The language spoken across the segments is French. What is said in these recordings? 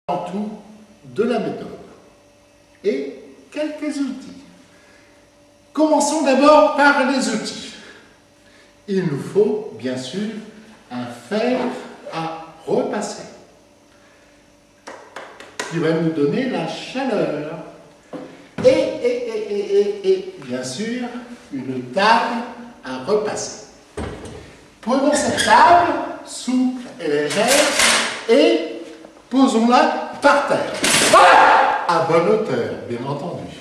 En tout de la méthode et quelques outils. Commençons d'abord par les outils. Il nous faut bien sûr un fer à repasser qui va nous donner la chaleur et bien sûr une table à repasser. Prenons cette table souple et légère et posons-la par terre, à bonne hauteur, bien entendu.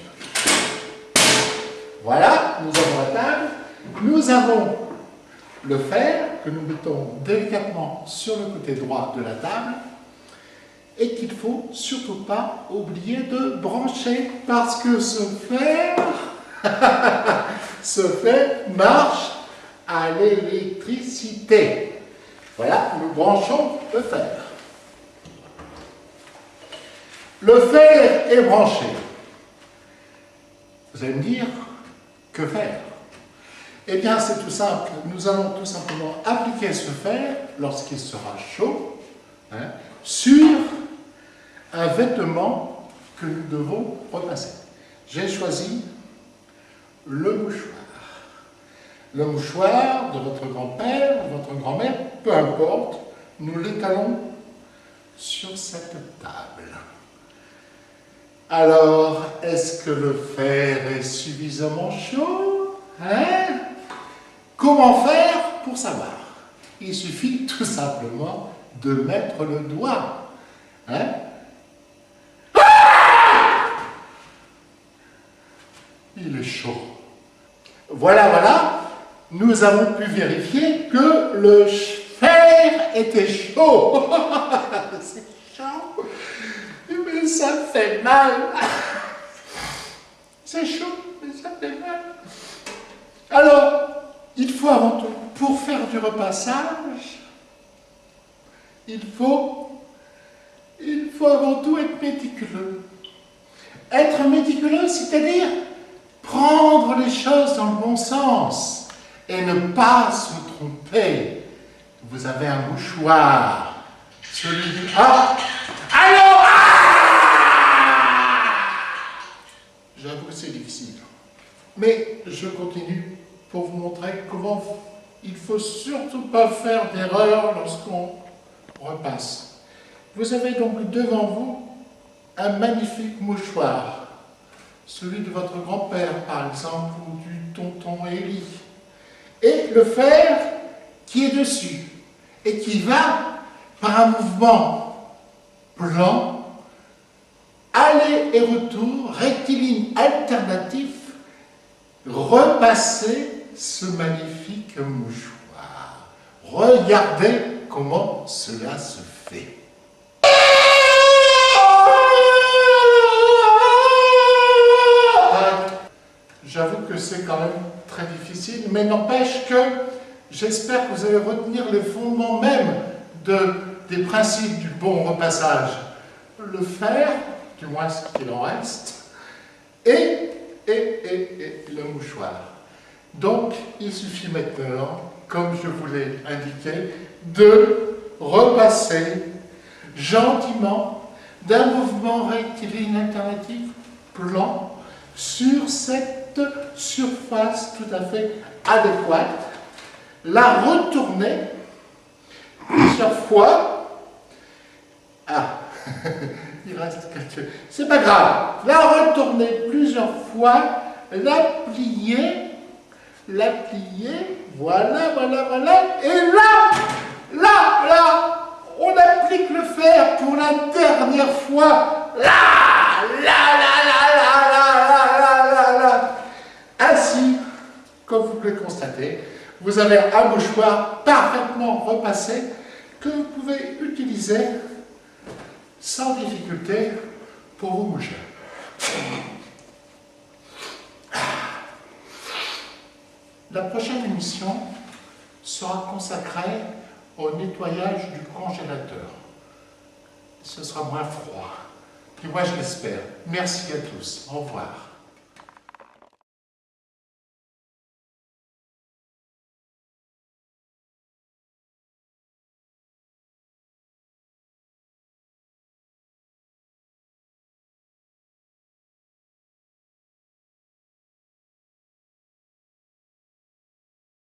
Voilà, nous avons la table, nous avons le fer que nous mettons délicatement sur le côté droit de la table et qu'il ne faut surtout pas oublier de brancher parce que ce fer marche à l'électricité. Voilà, nous branchons le fer. Le fer est branché. Vous allez me dire, que faire? Eh bien, c'est tout simple. Nous allons tout simplement appliquer ce fer, lorsqu'il sera chaud, sur un vêtement que nous devons repasser. J'ai choisi le mouchoir. Le mouchoir de votre grand-père, de votre grand-mère, peu importe, nous l'étalons sur cette table. Alors, est-ce que le fer est suffisamment chaud? Comment faire pour savoir? Il suffit tout simplement de mettre le doigt. Il est chaud. Voilà, nous avons pu vérifier que le fer était chaud. C'est chaud. Mais ça fait mal. C'est chaud, mais ça fait mal. Alors, il faut avant tout, pour faire du repassage, il faut avant tout être méticuleux. Être méticuleux, c'est-à-dire prendre les choses dans le bon sens et ne pas se tromper. Vous avez un mouchoir, celui du... J'avoue que c'est difficile. Mais je continue pour vous montrer comment il ne faut surtout pas faire d'erreur lorsqu'on repasse. Vous avez donc devant vous un magnifique mouchoir, celui de votre grand-père par exemple, ou du tonton Élie, et le fer qui est dessus, et qui va, par un mouvement plan, aller et retour, rectiligne alternatif, repasser ce magnifique mouchoir. Regardez comment cela se fait. J'avoue que c'est quand même très difficile, mais n'empêche que j'espère que vous allez retenir les fondements même des principes du bon repassage. Le fer, du moins ce qu'il en reste, et le mouchoir. Donc, il suffit maintenant, comme je vous l'ai indiqué, de repasser gentiment d'un mouvement rectiligne alternatif plan sur cette surface tout à fait adéquate, la retourner plusieurs fois. Il reste quelque... C'est pas grave. La retourner plusieurs fois, la plier, voilà, et là, on applique le fer pour la dernière fois, Ainsi, comme vous pouvez constater, vous avez un mouchoir parfaitement repassé que vous pouvez utiliser sans difficulté pour vous moucher. La prochaine émission sera consacrée au nettoyage du congélateur. Ce sera moins froid. Et moi, je l'espère. Merci à tous. Au revoir.